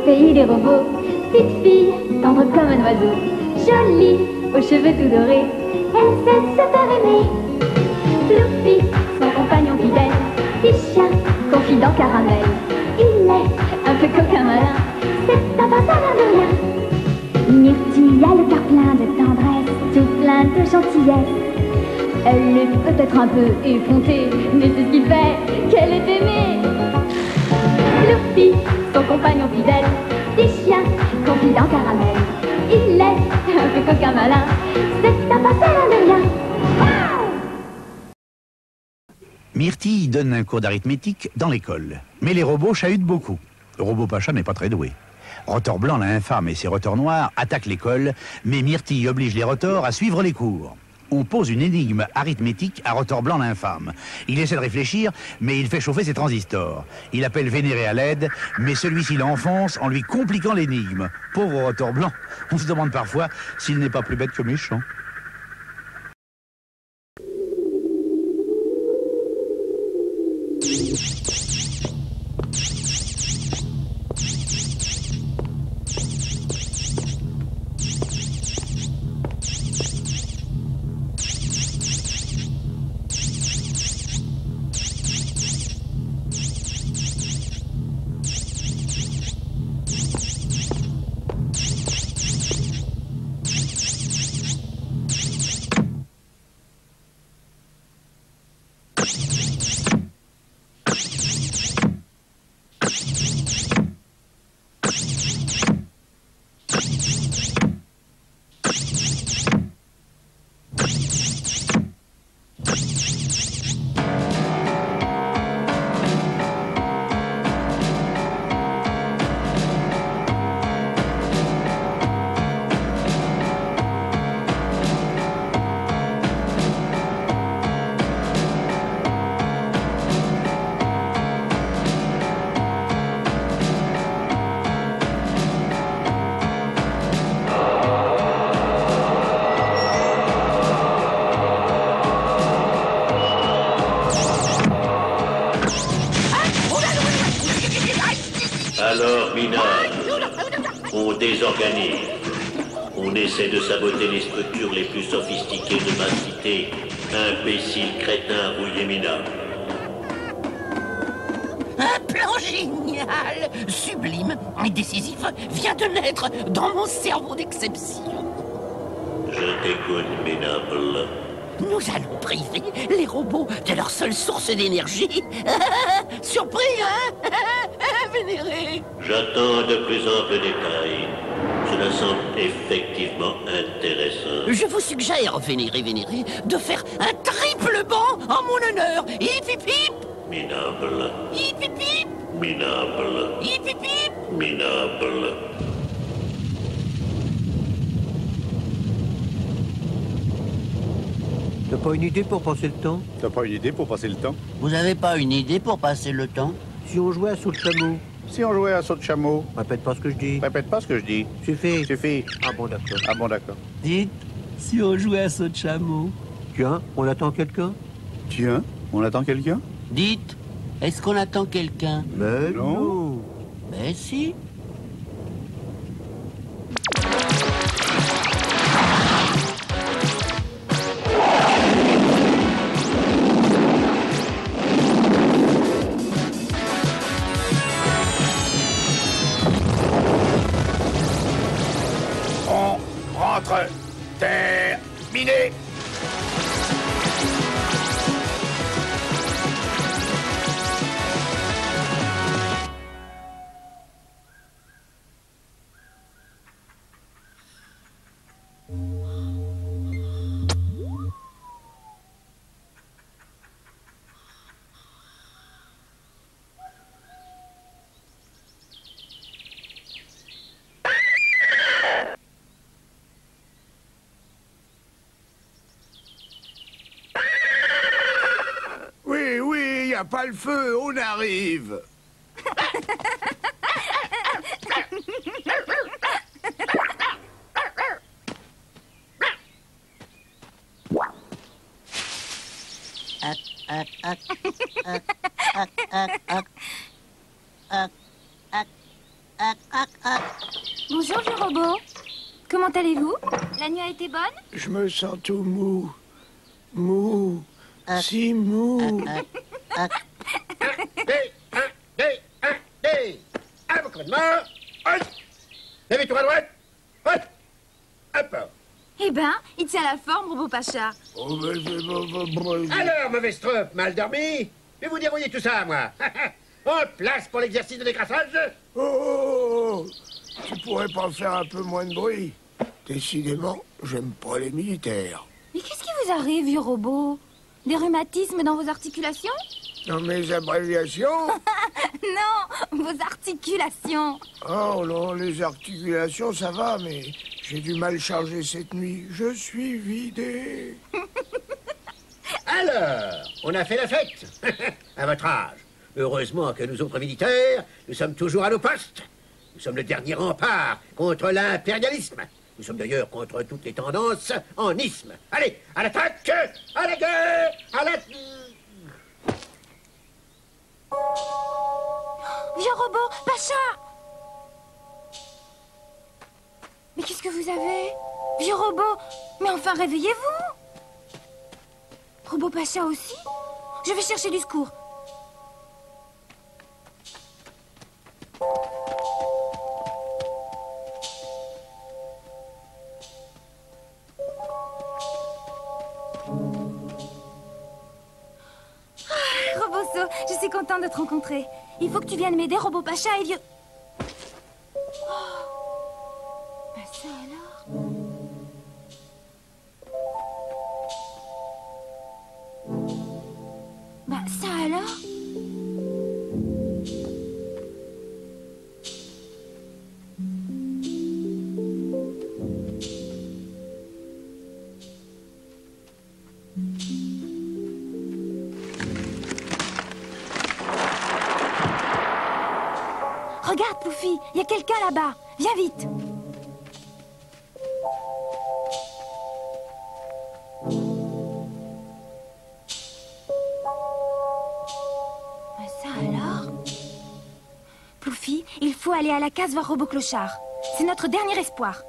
pays des robots. Petite fille, tendre comme un oiseau, jolie, aux cheveux tout dorés, elle sait se faire aimer. Fluffy, son compagnon fidèle, petit chien, confident caramel. Il est un peu coquin malin, c'est un passage de rien. Myrtille a le cœur plein de tendresse, tout plein de gentillesse. Elle est peut-être un peu effrontée, mais c'est ce qui fait qu'elle est aimée. Fluffy, son compagnon fidèle, petit chien, confident caramel. Il est un peu coquin malin, c'est un passage de rien. Myrtille donne un cours d'arithmétique dans l'école. Mais les robots chahutent beaucoup. Le robot Pacha n'est pas très doué. Rotor Blanc, l'infâme, et ses rotors noirs attaquent l'école, mais Myrtille oblige les rotors à suivre les cours. On pose une énigme arithmétique à Rotor Blanc, l'infâme. Il essaie de réfléchir, mais il fait chauffer ses transistors. Il appelle Vénéré à l'aide, mais celui-ci l'enfonce en lui compliquant l'énigme. Pauvre Rotor Blanc, on se demande parfois s'il n'est pas plus bête que méchant. Alors, minable, on désorganise. On essaie de saboter les structures les plus sophistiquées de ma cité. Imbécile, crétin, rouillé minable. Un plan génial, sublime et décisif vient de naître dans mon cerveau d'exception. Je t'écoute, minable. Nous allons priver les robots de leur seule source d'énergie. Surpris, hein? Vénéré. J'attends de plus amples détails. Cela semble effectivement intéressant. Je vous suggère, Vénéré, de faire un triple bond en mon honneur. Hip hip hip. Minable. Hip hip hip. Minable. Hip hip hip. Minable. T'as pas une idée pour passer le temps? T'as pas une idée pour passer le temps? Vous avez pas une idée pour passer le temps? Si on jouait à saut de chameau? Si on jouait à saut de chameau? Répète pas ce que je dis. Répète pas ce que je dis. Suffit. Suffit. Ah bon, d'accord. Ah bon, d'accord. Dites, si on jouait à saut de chameau. Tiens, on attend quelqu'un? Tiens, on attend quelqu'un? Dites, est-ce qu'on attend quelqu'un? Mais Non. non. Mais si. On rentre. Terminé. Oui, y a pas le feu, on arrive. Bonjour, vieux robot. Comment allez-vous? La nuit a été bonne? Je me sens tout mou. Mou. Si mou. À vos commandements. Levez-toi à droite. Hop. Eh ben, il tient la forme, robot Pacha. Alors, mauvaise troupe, mal dormi? Je vais vous dérouiller tout ça, moi. En place pour l'exercice de décrassage. Oh, tu pourrais pas faire un peu moins de bruit? Décidément, j'aime pas les militaires. Mais qu'est-ce qui vous arrive, vieux robot? Des rhumatismes dans vos articulations? Dans mes abréviations? Non, vos articulations. Oh non, les articulations, ça va, mais j'ai du mal chargé cette nuit. Je suis vidé. Alors, on a fait la fête. À votre âge. Heureusement que nous autres militaires, nous sommes toujours à nos postes. Nous sommes le dernier rempart contre l'impérialisme. Nous sommes d'ailleurs contre toutes les tendances en isme. Allez, à l'attaque, à la guerre, à la... Vieux robot, Pacha! Mais qu'est-ce que vous avez? Vieux robot, mais enfin réveillez-vous! Robot Pacha aussi? Je vais chercher du secours. Robosso, je suis contente de te rencontrer. Il faut que tu viennes m'aider, robot Pacha et vieux... Oh. Ben ça alors? Ben ça alors? Regarde, Poufy, il y a quelqu'un là-bas. Viens vite. Ça alors? Poufy, il faut aller à la case voir Robot Clochard. C'est notre dernier espoir.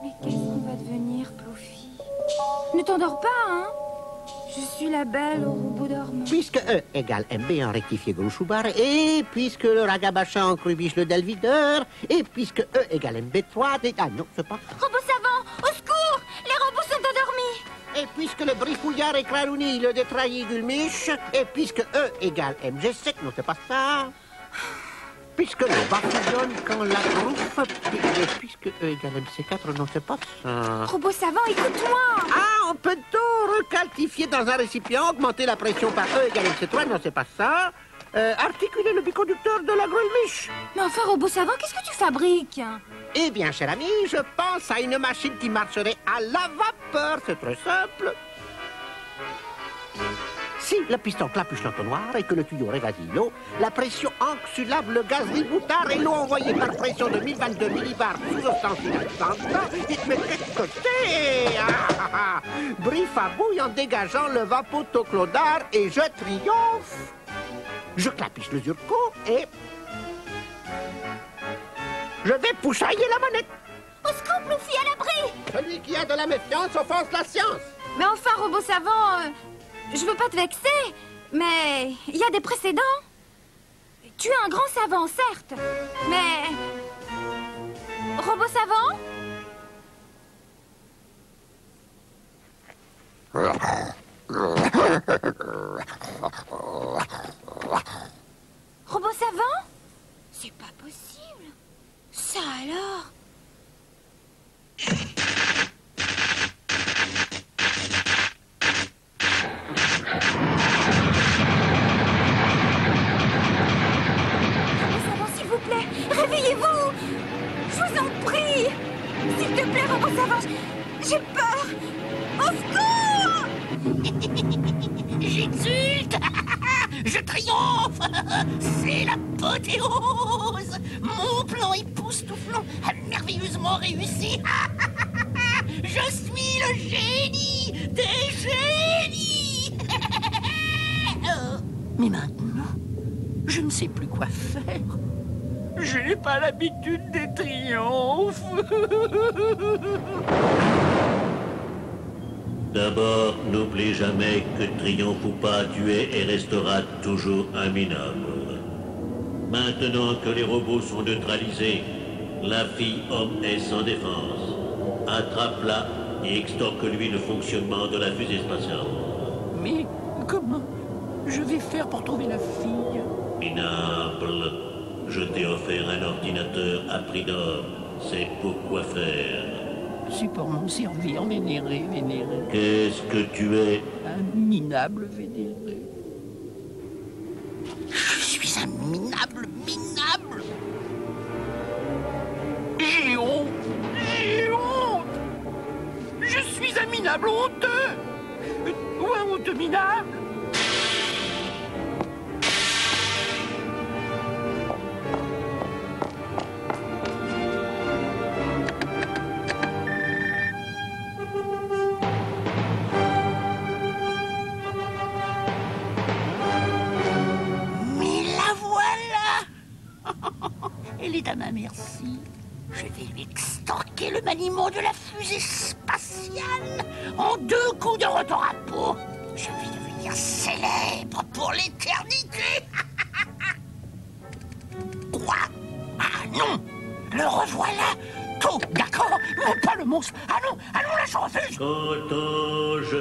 Mais qu'est-ce qu'on va devenir, Poufy? Ne t'endors pas, hein? Je suis la belle au robot dormant. Puisque E égale MB en rectifié Gauche-Oubar, et puisque le Ragabacha en Crubiche le Delvideur, et puisque E égale MB3, ah non, c'est pas... Robot savant, au secours! Les robots sont endormis! Et puisque le Brifouillard et Cralouni le détraillis Gulmiche, et puisque E égale MG7, non, c'est pas ça... Puisque le bas fusionne quand la groupe... Et puisque E égale MC4, non, c'est pas ça... Robot savant, écoute-moi! Ah, on peut tout recalcifier dans un récipient, augmenter la pression par E égale MC3, non, c'est pas ça... articuler le biconducteur de la Grulmiche. Mais enfin, robot savant, qu'est-ce que tu fabriques? Eh bien, cher ami, je pense à une machine qui marcherait à la vapeur. C'est très simple. Si le piston clapuche l'entonnoir et que le tuyau révasille l'eau, la pression ancre sur le gaz riboutard et l'eau envoyée par pression de 1022 millibars sous ostensile il me fait côté. Brief à bouille en dégageant le vapotoclodard et je triomphe. Je clapiche le zurco et... je vais poussailler la manette. Au secours, Poufy, à l'abri! Celui qui a de la méfiance offense la science. Mais enfin, robot savant, je veux pas te vexer, mais il y a des précédents. Tu es un grand savant, certes, mais... Robot savant? Robot savant? C'est pas possible. Ça alors? Robot savant, s'il vous plaît, réveillez-vous! Je vous en prie! S'il te plaît, robot savant, j'ai peur! Au secours! J'exulte. Je triomphe. C'est l'apothéose. Mon plan époustouflant a merveilleusement réussi. Je suis le génie des génies. Mais maintenant, je ne sais plus quoi faire. Je n'ai pas l'habitude des triomphes. D'abord, n'oublie jamais que triomphe ou pas, tu es et resteras toujours un minable. Maintenant que les robots sont neutralisés, la fille homme est sans défense. Attrape-la et extorque-lui le fonctionnement de la fusée spatiale. Mais comment je vais faire pour trouver la fille? Minable, je t'ai offert un ordinateur à prix d'or. C'est pour quoi faire? C'est pour m'en servir, vénéré. Qu'est-ce que tu es? Un minable vénéré. Je suis un minable. J'ai honte. Je suis un minable honteux. Ou un honteux minable. Elle est à ma merci. Je vais lui extorquer le maniement de la fusée spatiale en 2 coups de rotorapeau. Je vais devenir célèbre pour l'éternité. Quoi? Ah non! Le revoilà! Tout, d'accord, mais pas le monstre. Allons, là, je refuse. Cantange,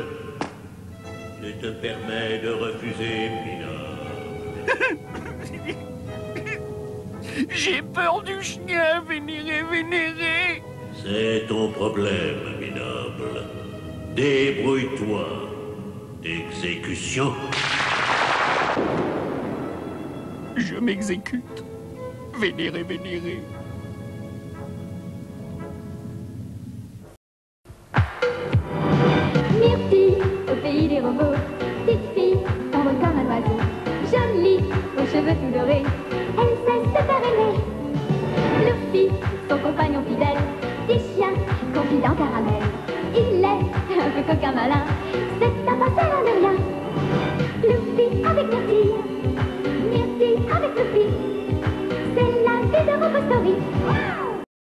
je te permets de refuser, minable. J'ai peur du chien, vénéré. C'est ton problème, minable. Débrouille-toi. Exécution. Je m'exécute. Vénéré. Myrtille, au pays des robots, petite fille, envole comme un oiseau. Jolie, aux cheveux tout dorés, elle sait se faire aimer. Luffy, son compagnon fidèle, petit chien, confident caramel. Il est un peu coquin malin, c'est un passeur de rien. Luffy avec Myrtille, Myrtille avec Luffy, c'est la vie de Robo Story.